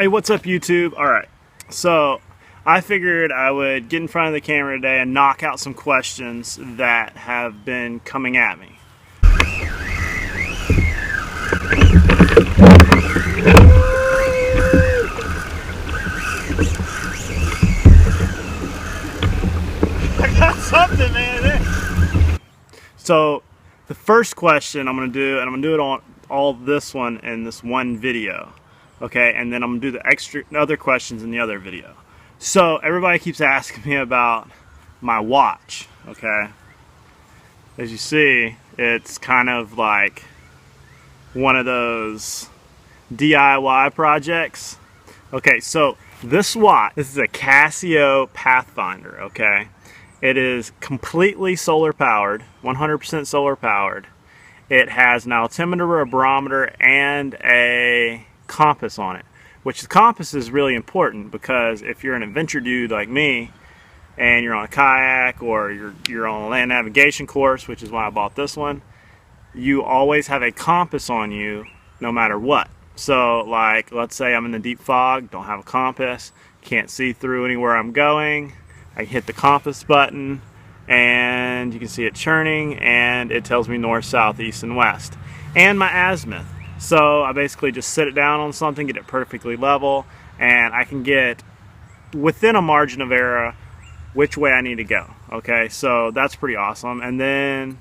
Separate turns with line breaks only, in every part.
Hey, what's up, YouTube? Alright, so I figured I would get in front of the camera today and knock out some questions that have been coming at me. I got something, man. So, the first question I'm going to do, and I'm going to do it on all this one in this one video. Okay, and then I'm going to do the other questions in the other video. So, everybody keeps asking me about my watch, okay? As you see, it's kind of like one of those DIY projects. Okay, so this watch, this is a Casio Pathfinder, okay? It is completely solar powered, 100% solar powered. It has an altimeter, a barometer, and a compass on it, which the compass is really important because if you're an adventure dude like me and you're on a kayak or you're on a land navigation course, which is why I bought this one, you always have a compass on you no matter what. So like, let's say I'm in the deep fog, don't have a compass, can't see through anywhere I'm going, I hit the compass button and you can see it churning and it tells me north, south, east, and west, and my azimuth. So I basically just sit it down on something, get it perfectly level, and I can get within a margin of error which way I need to go. Okay, so that's pretty awesome. And then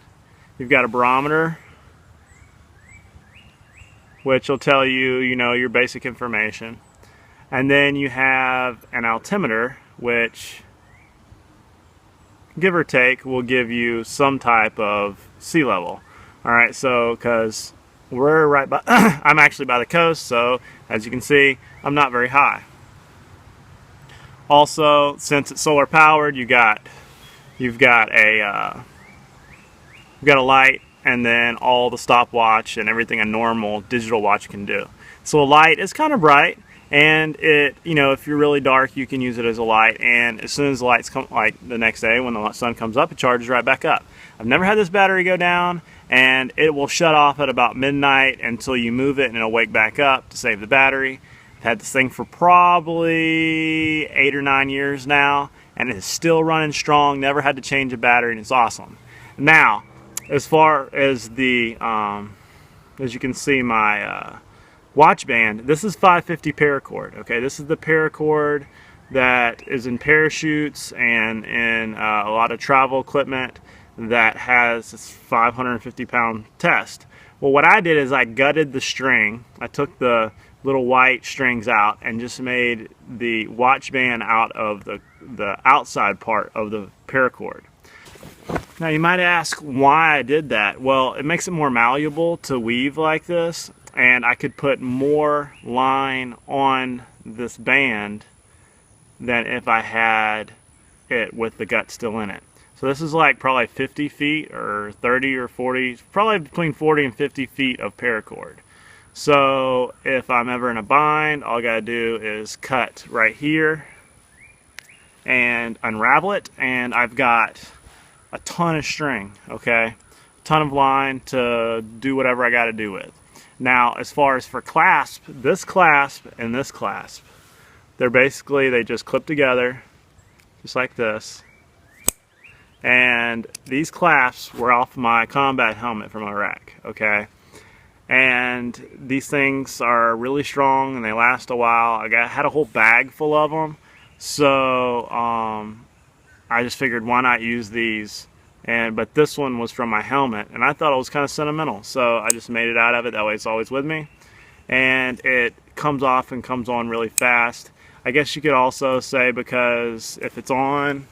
you've got a barometer, which will tell you, your basic information. And then you have an altimeter, which, give or take, will give you some type of sea level. All right, so because we're right by, I'm actually by the coast, so as you can see, I'm not very high. Also, since it's solar powered, you've got a light, and then all the stopwatch and everything a normal digital watch can do. So a light is kind of bright, and it, if you're really dark, you can use it as a light. And as soon as the lights come, like the next day when the sun comes up, it charges right back up. I've never had this battery go down, and it will shut off at about midnight until you move it, and it'll wake back up to save the battery. I've had this thing for probably 8 or 9 years now, and it is still running strong. Never had to change a battery, and it's awesome. Now, as far as the, as you can see, my watch band, this is 550 paracord. Okay, this is the paracord that is in parachutes and in a lot of travel equipment that has this 550-pound test. Well, what I did is I gutted the string. I took the little white strings out and just made the watch band out of the outside part of the paracord. Now you might ask why I did that. Well, it makes it more malleable to weave like this, and I could put more line on this band than if I had it with the gut still in it. So this is like probably 50 feet or 30 or 40, probably between 40 and 50 feet of paracord. So if I'm ever in a bind, all I gotta do is cut right here and unravel it, and I've got a ton of string, okay? A ton of line to do whatever I gotta do with. Now, as far as for clasp, this clasp and this clasp, they just clip together, just like this. And these clasps were off my combat helmet from Iraq, okay? And these things are really strong and they last a while. I had a whole bag full of them, so I just figured why not use these. But this one was from my helmet, and I thought it was kind of sentimental, so I just made it out of it. That way it's always with me, and it comes off and comes on really fast. I guess you could also say because if it's on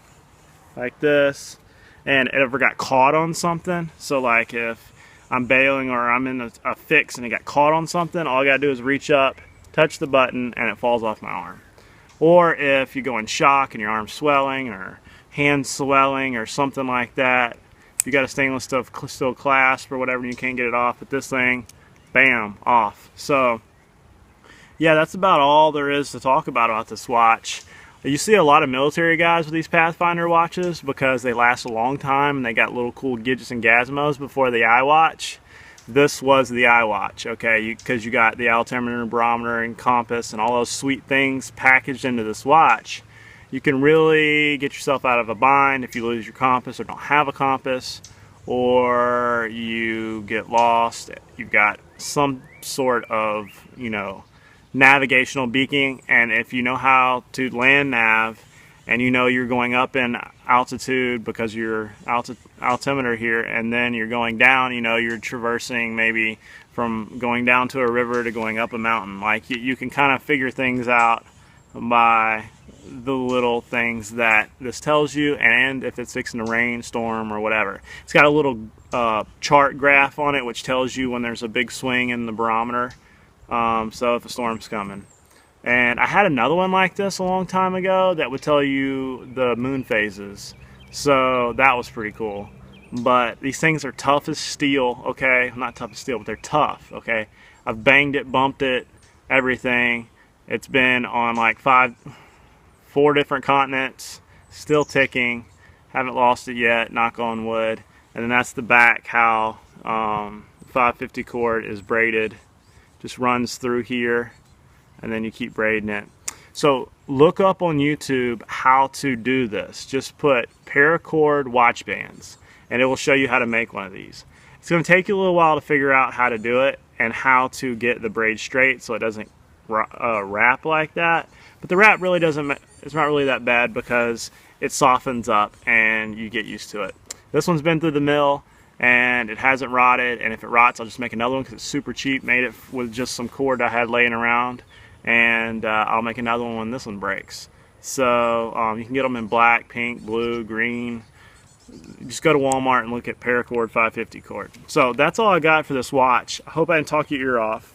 like this and it ever got caught on something, so like if I'm bailing or I'm in a fix and it got caught on something, all I gotta do is reach up, touch the button, and it falls off my arm. Or if you go in shock and your arm's swelling or hand swelling or something like that, if you got a stainless steel clasp or whatever and you can't get it off, but this thing, bam, off. So yeah, that's about all there is to talk about this watch. You see a lot of military guys with these Pathfinder watches because they last a long time and they got little cool gadgets and gizmos before the iWatch. this was the iWatch, okay? Because you got the altimeter, barometer, and compass, and all those sweet things packaged into this watch. You can really get yourself out of a bind if you lose your compass or don't have a compass, or you get lost. You've got some sort of, you know, navigational beacon, and if you know how to land nav, and you know you're going up in altitude because your altimeter here, and then you're going down, you know, you're traversing maybe from going down to a river to going up a mountain. Like you can kind of figure things out by the little things that this tells you, and if it's fixing to rain, storm, or whatever. It's got a little chart graph on it which tells you when there's a big swing in the barometer, so if a storm's coming. And I had another one like this a long time ago that would tell you the moon phases, so that was pretty cool. But these things are tough as steel, okay? Not tough as steel, but they're tough, okay? I've banged it, bumped it, everything. It's been on like 4 different continents, still ticking, haven't lost it yet, knock on wood. And then that's the back, how 550 cord is braided, just runs through here, and then you keep braiding it. So look up on YouTube how to do this. Just put paracord watch bands, and it will show you how to make one of these. It's going to take you a little while to figure out how to do it and how to get the braid straight so it doesn't wrap like that. But the wrap really doesn't, it's not really that bad because it softens up and you get used to it. This one's been through the mill and it hasn't rotted, and if it rots I'll just make another one because it's super cheap. Made it with just some cord I had laying around, and I'll make another one when this one breaks. So you can get them in black, pink, blue, green. Just go to Walmart and look at paracord 550 cord. So that's all I got for this watch. I hope I didn't talk your ear off.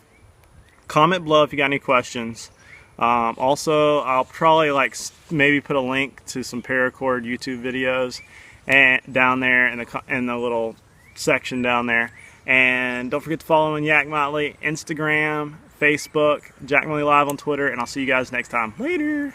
Comment below if you got any questions. Also, I'll probably maybe put a link to some paracord YouTube videos and down there in the little section down there. And don't forget to follow me on Yak Motley, Instagram, Facebook, Jack Motley Live on Twitter, and I'll see you guys next time. Later.